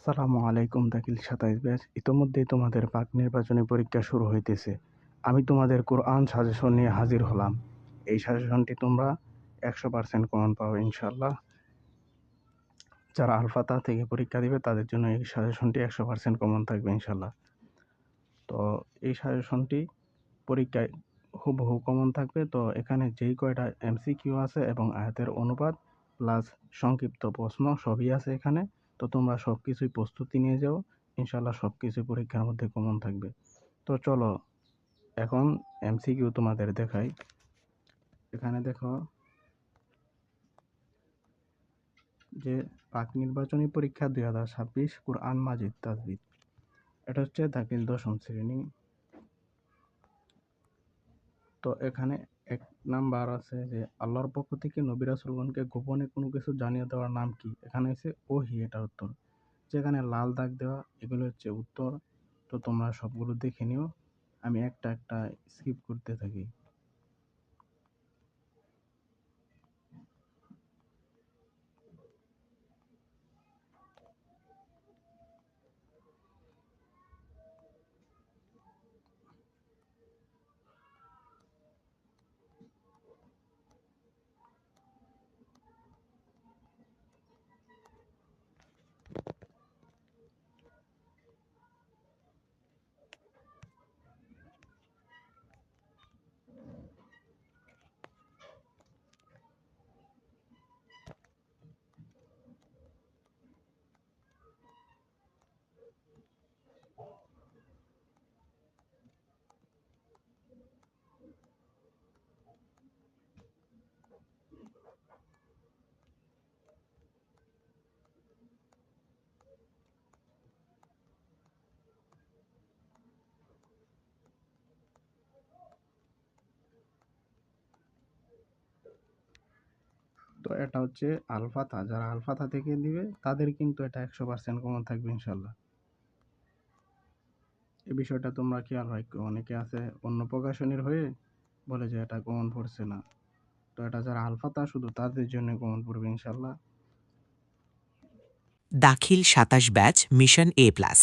আসসালামু আলাইকুম দাখিল ২৭ ব্যাচ। ইতোমধ্যেই তোমাদের পাক নির্বাচনী পরীক্ষা শুরু হইতেছে। আমি তোমাদের কোরআন সাজেশন নিয়ে হাজির হলাম। এই সাজেশনটি তোমরা ১০০% কমন পাবে ইনশাআল্লাহ। যারা আল-ফাতহা থেকে পরীক্ষা দিবে তাদের জন্য এই সাজেশনটি ১০০% কমন থাকবে ইনশাআল্লাহ। তো এই সাজেশনটি পরীক্ষায় হুবহু কমন থাকবে। তো এখানে যেই কয়টা এমসিকিউ আছে এবং আয়াতের অনুবাদ প্লাস সংক্ষিপ্ত প্রশ্ন সবই আছে এখানে। তো তোমরা সবকিছুই প্রস্তুতি নিয়ে যাও, ইনশাআল্লাহ সবকিছুই পরীক্ষার মধ্যে কমন থাকবে। তো চলো এখন এমসিকিউ তোমাদের দেখাই। এখানে দেখো যে পাক নির্বাচনী পরীক্ষা ২০২৬ কুরআন মাজিদ তাজবিদ, এটা হচ্ছে দাখিল ১০ম শ্রেণী। তো এখানে ১ নাম্বার আছে যে আল্লাহর পক্ষ থেকে নবী রাসূলগণকে গোপনে কোনো কিছু জানিয়ে দেওয়ার নাম কি? এখানে হচ্ছে ওহী, এটার উত্তর। যেখানে লাল দাগ দেওয়া এগুলো হচ্ছে উত্তর। তো তোমরা সবগুলো দেখে নিও, আমি একটা একটা স্কিপ করতে থাকি। তো এটা হচ্ছে আল-ফাতহা। যারা আল-ফাতহা থেকে দিবে তাদের কিন্তু এটা ১০০% কমন থাকবে ইনশাআল্লাহ। এই বিষয়টা তোমরা খেয়াল রাখো। অনেকে আছে অন্য প্রকাশনীর হয়ে বলে যে এটা কমন পড়ছে না। তো এটা যারা আল-ফাতহা শুধু তাদের জন্য কমন পড়বে ইনশাআল্লাহ। দাখিল ২৭ ব্যাচ মিশন এ প্লাস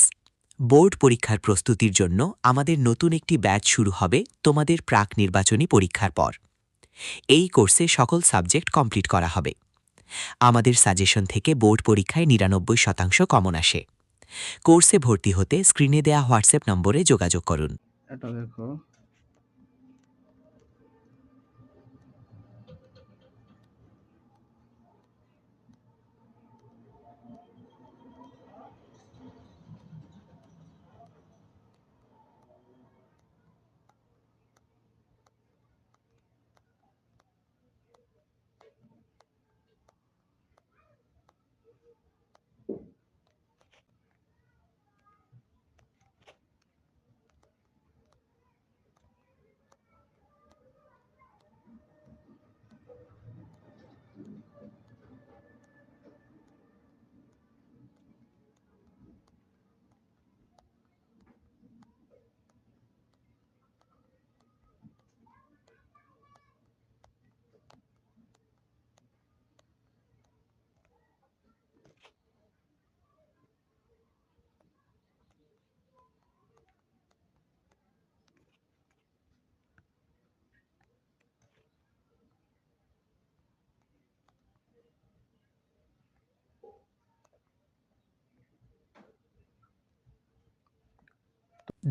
বোর্ড পরীক্ষার প্রস্তুতির জন্য আমাদের নতুন একটি ব্যাচ শুরু হবে তোমাদের প্রাক নির্বাচনী পরীক্ষার পর। এই কোর্সে সকল সাবজেক্ট কমপ্লিট করা হবে। আমাদের সাজেশন থেকে বোর্ড পরীক্ষায় ৯৯% কমন আসে। কোর্সে ভর্তি হতে স্ক্রিনে দেয়া হোয়াটসঅ্যাপ নম্বরে যোগাযোগ করুন। এটা দেখো,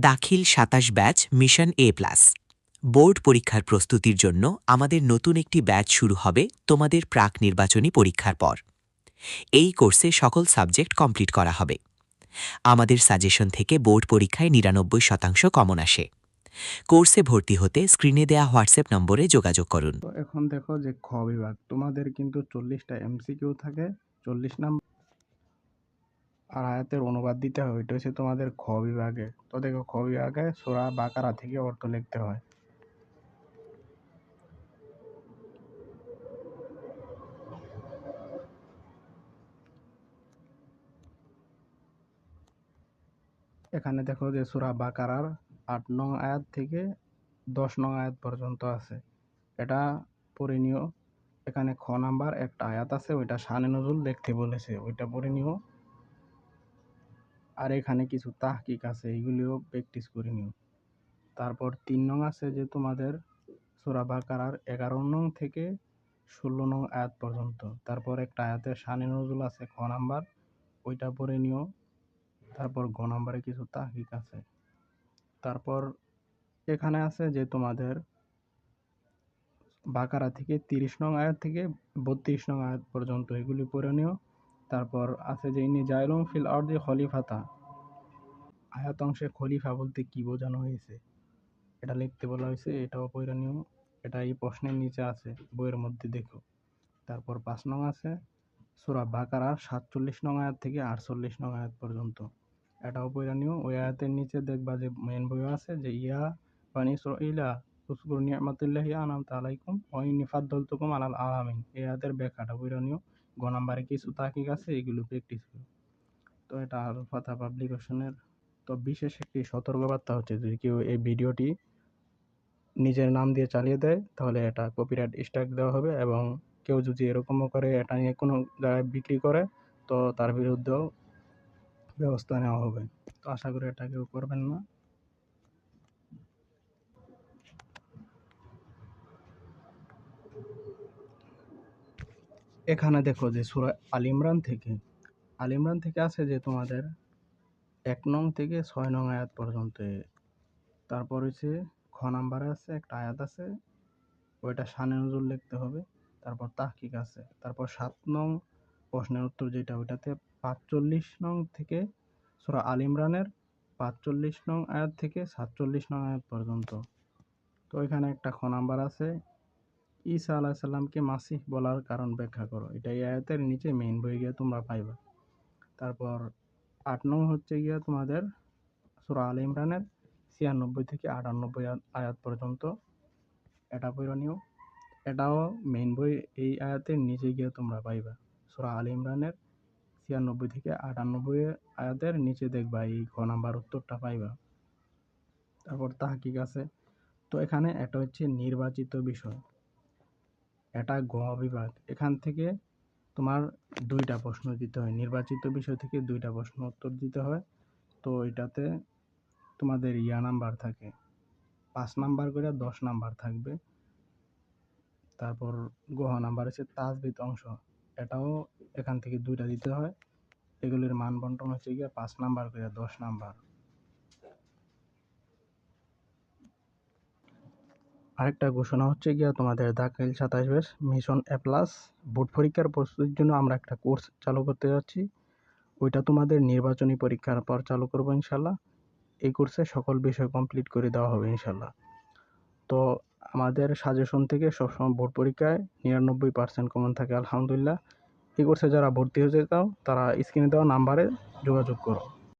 দাখিল ২৭ ব্যাচ মিশন এ প্লাস বোর্ড পরীক্ষার প্রস্তুতির জন্য আমাদের নতুন একটি ব্যাচ শুরু হবে তোমাদের প্রাক নির্বাচনী পরীক্ষার পর। এই কোর্সে সকল সাবজেক্ট কমপ্লিট করা হবে। আমাদের সাজেশন থেকে বোর্ড পরীক্ষায় ৯৯% কমন আসে। কোর্সে ভর্তি হতে স্ক্রিনে দেয়া হোয়াটসঅ্যাপ নম্বরে যোগাযোগ করুন। তো এখন দেখো যে খ বিভাগ, তোমাদের কিন্তু ৪০টা এমসিকিউ থাকে, ৪০ নাম্বার, আর আয়াতের অনুবাদ দিতে হয়। ওইটা হচ্ছে তোমাদের খ বিভাগে। তো দেখো খ বিভাগে সূরা বাকারা থেকে অর্থ লিখতে হয়। এখানে দেখো যে সূরা বাকারার ৮ নং আয়াত থেকে ১০ নং আয়াত পর্যন্ত আছে, এটা পড়ে নিও। এখানে খ নাম্বার একটা আয়াত আছে, ওইটা শানে নজুল লিখতে বলেছে, ওইটা পড়ে নিও। আর এখানে কিছু তাহকিক আছে, এগুলিও প্র্যাকটিস করে নিও। তারপর 3 নং আছে যে তোমাদের সূরা বাকারার 11 নং থেকে 16 নং আয়াত পর্যন্ত। তারপর একটা আয়াতের শানে নজুল আছে খ নাম্বার, ওইটা পড়ে নিও। তারপর গ নাম্বারে কিছু তাহকিক আছে। তারপর এখানে আছে যে তোমাদের বাকারা থেকে 30 নং আয়াত থেকে 32 নং আয়াত পর্যন্ত, এগুলি পড়ে নিও। তারপর আছে যে ইনি জাইলুম ফিল আরদি খলিফাতা, আয়াত অংশে খলিফা বলতে কি বোঝানো হয়েছে এটা লিখতে বলা হয়েছে, এটাও পড়ে নিও। এটা এই প্রশ্নের নিচে আছে, বইয়ের মধ্যে দেখো। তারপর 5 নং আছে সূরা বাকারার 47 নং আয়াত থেকে 48 নং আয়াত পর্যন্ত, এটাও পড়ে নিও। ওই আয়াতের নিচে দেখবা যে মেন বই আছে যে ইয়া বানি ইসরাঈলা উযকুরু নি'মাতাল্লাহি আনআমতা আলাইকুম ওয়া ইন্নী ফাদ্দালতুকুম আলাল আলামিন, এই আয়াতের ব্যাখ্যাটা পড়ে নিও। গ নাম্বারে কিছু তাহকিক আছে, এগুলো প্র্যাকটিস করো। তো এটা আল ফাতহা পাবলিকেশনের। তো বিশেষ একটি সতর্কবার্তা হচ্ছে, যদি কেউ এই ভিডিওটি নিজের নাম দিয়ে চালিয়ে দেয় তাহলে এটা কপিরাইট স্ট্রাইক দেওয়া হবে, এবং কেউ যদি এরকমও করে এটা নিয়ে কোনো জায়গায় বিক্রি করে তো তার বিরুদ্ধেও ব্যবস্থা নেওয়া হবে। তো আশা করি এটা কেউ করবেন না। এখানে দেখো যে সূরা আল ইমরান থেকে আছে যে তোমাদের 1 নং থেকে 6 নং আয়াত পর্যন্ত। তারপর হচ্ছে খ নাম্বারে আছে একটা আয়াত আছে, ওইটা শানে নজুল লিখতে হবে। তারপর তাহকিক আছে। তারপর 7 নং প্রশ্নের উত্তর যেটা, ওইটাতে 45 নং থেকে সূরা আল ইমরানের 45 নং আয়াত থেকে 47 নং আয়াত পর্যন্ত। তো এখানে একটা খ নাম্বার আছে, ঈসা আলাইহিস সালামকে মাসিহ বলার কারণ ব্যাখ্যা করো, এটা এই আয়াতের নিচে মেইন বই গিয়ে তোমরা পাইবা। তারপর 8 নং হচ্ছে গিয়া তোমাদের সূরা আল ইমরানের 96 থেকে 98 আয়াত পর্যন্ত, এটা পড়ে নিও। এটাও মেইন বই এই আয়াতের নিচে গিয়ে তোমরা পাইবা। সূরা আল ইমরানের 96 থেকে 98 আয়াতের নিচে দেখবা এই খ নাম্বার উত্তরটা পাইবা। তারপর তাহকিক আছে। তো এখানে এটা হচ্ছে নির্বাচিত বিষয়, এটা গ বিভাগ। এখান থেকে তোমার 2টা প্রশ্ন দিতে হয়, নির্বাচিত বিষয় থেকে 2টা প্রশ্ন উত্তর দিতে হয়। তো এটাতে তোমাদের নাম্বার থাকে 5 নাম্বার করে 10 নাম্বার থাকবে। তারপর গ নাম্বার হচ্ছে তাজবিদ অংশ, এটাও এখান থেকে 2টা দিতে হয়। এগুলির মান বন্টন হচ্ছে গিয়ে 5 নাম্বার করে 10 নাম্বার। আরেকটা ঘোষণা হচ্ছে গিয়া তোমাদের দাখিল 27 ব্যাচ মিশন এ প্লাস বোর্ড পরীক্ষার প্রস্তুতির জন্য আমরা একটা কোর্স চালু করতে যাচ্ছি। ওইটা তোমাদের নির্বাচনী পরীক্ষার পর চালু করবো ইনশাল্লাহ। এই কোর্সে সকল বিষয় কমপ্লিট করে দেওয়া হবে ইনশাল্লাহ। তো আমাদের সাজেশন থেকে সবসময় বোর্ড পরীক্ষায় 99% কমন থাকে আলহামদুলিল্লাহ। এই কোর্সে যারা ভর্তি হতে চাও তারা স্ক্রিনে দেওয়া নাম্বারে যোগাযোগ করো।